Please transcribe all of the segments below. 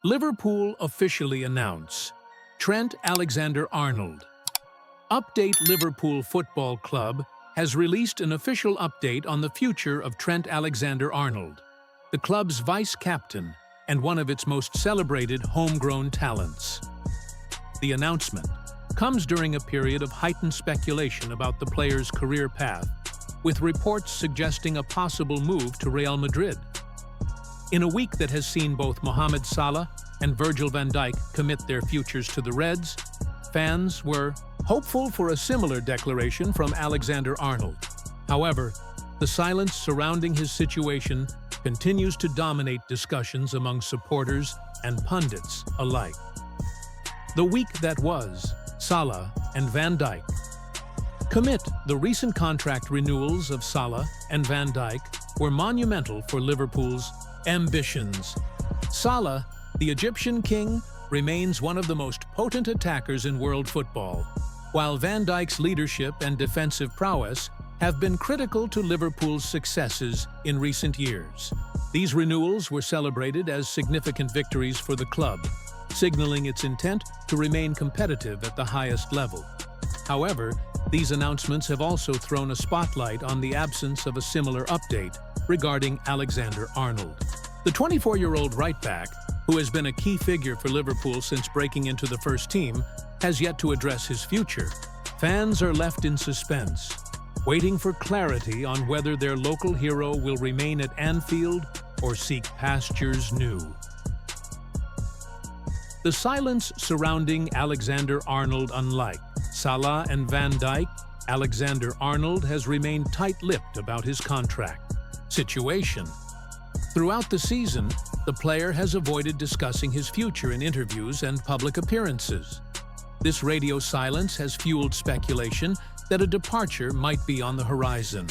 Liverpool officially announce Trent Alexander-Arnold. Update Liverpool Football Club has released an official update on the future of Trent Alexander-Arnold, the club's vice-captain and one of its most celebrated homegrown talents. The announcement comes during a period of heightened speculation about the player's career path, with reports suggesting a possible move to Real Madrid. In a week that has seen both Mohamed Salah and Virgil van Dijk commit their futures to the Reds, fans were hopeful for a similar declaration from Alexander-Arnold. However, the silence surrounding his situation continues to dominate discussions among supporters and pundits alike. The week that was, Salah and Van Dijk commit. The recent contract renewals of Salah and Van Dijk were monumental for Liverpool's ambitions. Salah, the Egyptian king, remains one of the most potent attackers in world football, while Van Dijk's leadership and defensive prowess have been critical to Liverpool's successes in recent years. These renewals were celebrated as significant victories for the club, signaling its intent to remain competitive at the highest level. However, these announcements have also thrown a spotlight on the absence of a similar update regarding Alexander-Arnold. The 24-year-old right-back, who has been a key figure for Liverpool since breaking into the first team, has yet to address his future. Fans are left in suspense, waiting for clarity on whether their local hero will remain at Anfield or seek pastures new. The silence surrounding Alexander-Arnold, unlike Salah and Van Dijk, Alexander-Arnold has remained tight-lipped about his contract situation. Throughout the season, the player has avoided discussing his future in interviews and public appearances. This radio silence has fueled speculation that a departure might be on the horizon.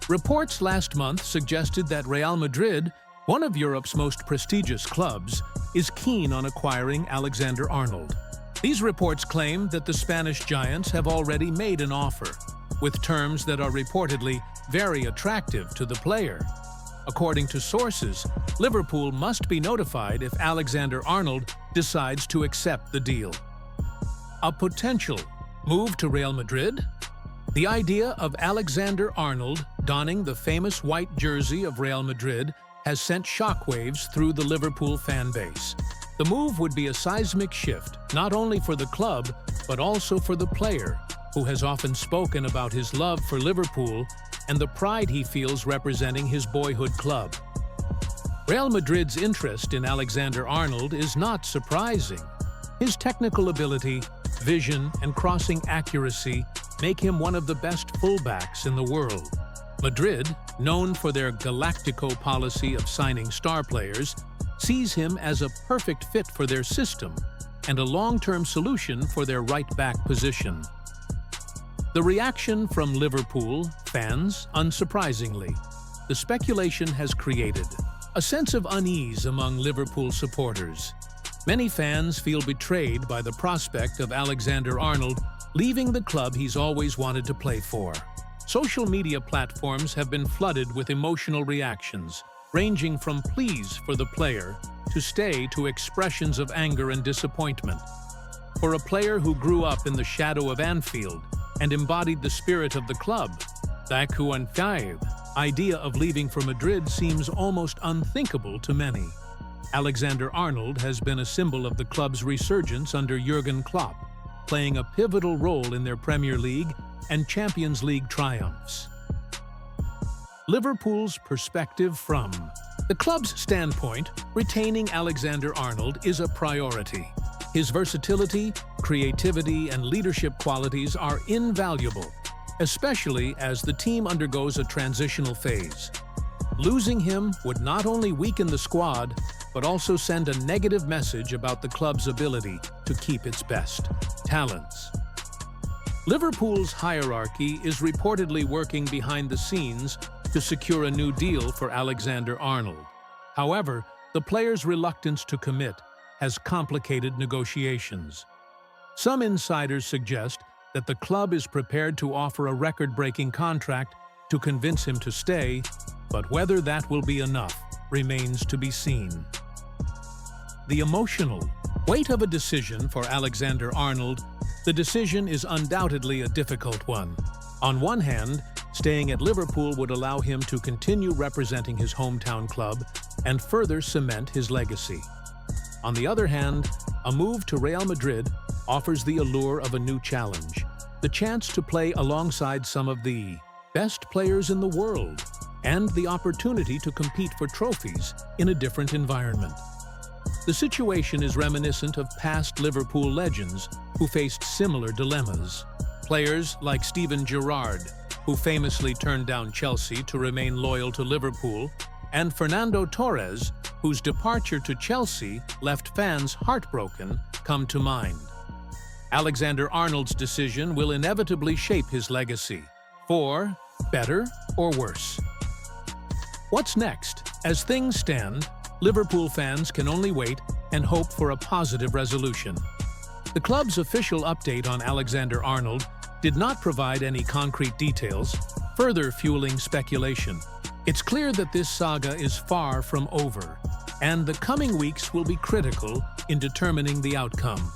Reports last month suggested that Real Madrid, one of Europe's most prestigious clubs, is keen on acquiring Alexander-Arnold. These reports claim that the Spanish giants have already made an offer, with terms that are reportedly very attractive to the player. According to sources, Liverpool must be notified if Alexander-Arnold decides to accept the deal. A potential move to Real Madrid? The idea of Alexander-Arnold donning the famous white jersey of Real Madrid has sent shockwaves through the Liverpool fan base. The move would be a seismic shift, not only for the club, but also for the player, who has often spoken about his love for Liverpool and the pride he feels representing his boyhood club. Real Madrid's interest in Alexander-Arnold is not surprising. His technical ability, vision, and crossing accuracy make him one of the best fullbacks in the world. Madrid, known for their Galactico policy of signing star players, sees him as a perfect fit for their system and a long-term solution for their right-back position. The reaction from Liverpool fans, unsurprisingly, the speculation has created a sense of unease among Liverpool supporters. Many fans feel betrayed by the prospect of Alexander-Arnold leaving the club he's always wanted to play for. Social media platforms have been flooded with emotional reactions, ranging from pleas for the player to stay to expressions of anger and disappointment. For a player who grew up in the shadow of Anfield and embodied the spirit of the club, the idea of leaving for Madrid seems almost unthinkable to many. Alexander-Arnold has been a symbol of the club's resurgence under Jurgen Klopp, playing a pivotal role in their Premier League and Champions League triumphs. Liverpool's perspective from the club's standpoint, retaining Alexander-Arnold is a priority. His versatility, creativity, and leadership qualities are invaluable, especially as the team undergoes a transitional phase. Losing him would not only weaken the squad, but also send a negative message about the club's ability to keep its best talents. Liverpool's hierarchy is reportedly working behind the scenes to secure a new deal for Alexander-Arnold. However, the player's reluctance to commit has complicated negotiations. Some insiders suggest that the club is prepared to offer a record-breaking contract to convince him to stay, but whether that will be enough remains to be seen. the emotional weight of a decision for Alexander-Arnold. The decision is undoubtedly a difficult one. On one hand, staying at Liverpool would allow him to continue representing his hometown club and further cement his legacy. On the other hand, a move to Real Madrid offers the allure of a new challenge, the chance to play alongside some of the best players in the world, and the opportunity to compete for trophies in a different environment. The situation is reminiscent of past Liverpool legends who faced similar dilemmas. Players like Steven Gerrard, who famously turned down Chelsea to remain loyal to Liverpool, and Fernando Torres, whose departure to Chelsea left fans heartbroken, come to mind. Alexander-Arnold's decision will inevitably shape his legacy, for better or worse. What's next? As things stand, Liverpool fans can only wait and hope for a positive resolution. The club's official update on Alexander-Arnold did not provide any concrete details, further fueling speculation. It's clear that this saga is far from over, and the coming weeks will be critical in determining the outcome.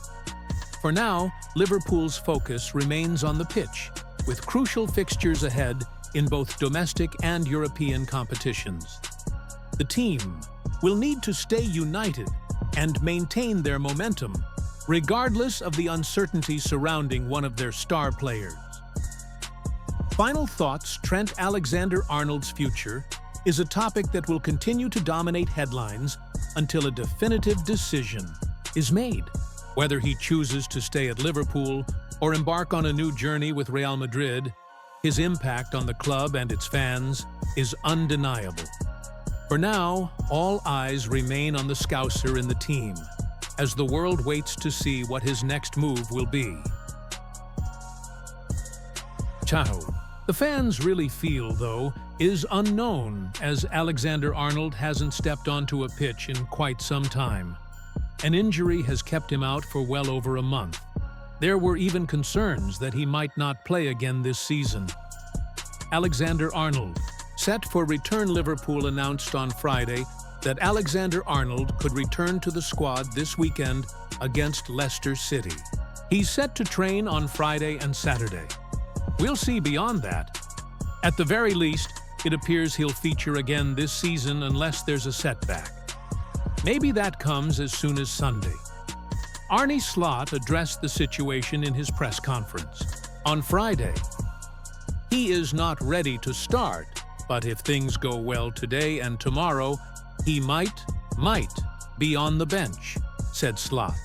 For now, Liverpool's focus remains on the pitch, with crucial fixtures ahead in both domestic and European competitions. The team will need to stay united and maintain their momentum, regardless of the uncertainty surrounding one of their star players. Final thoughts: Trent Alexander-Arnold's future is a topic that will continue to dominate headlines until a definitive decision is made. Whether he chooses to stay at Liverpool or embark on a new journey with Real Madrid, his impact on the club and its fans is undeniable. For now, all eyes remain on the Scouser in the team, as the world waits to see what his next move will be. Ciao. The fans really feel, though, is unknown, as Alexander-Arnold hasn't stepped onto a pitch in quite some time. An injury has kept him out for well over a month. There were even concerns that he might not play again this season. Alexander-Arnold, set for return. Liverpool announced on Friday that Alexander-Arnold could return to the squad this weekend against Leicester City. He's set to train on Friday and Saturday. We'll see beyond that. At the very least, it appears he'll feature again this season unless there's a setback. Maybe that comes as soon as Sunday. Arne Slot addressed the situation in his press conference on Friday. He is not ready to start, but if things go well today and tomorrow, he might be on the bench, said Slot.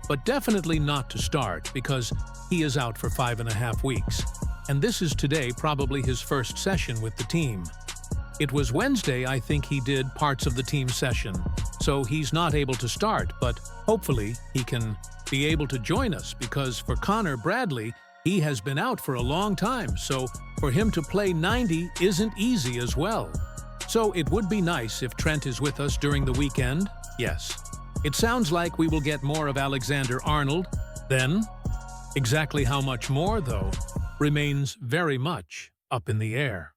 But definitely not to start because he is out for 5.5 weeks. And this is today probably his first session with the team. It was Wednesday I think he did parts of the team session, so he's not able to start, but hopefully he can be able to join us because for Connor Bradley, he has been out for a long time, so for him to play 90 isn't easy as well. So it would be nice if Trent is with us during the weekend, yes. It sounds like we will get more of Alexander-Arnold, then. Exactly how much more, though, remains very much up in the air.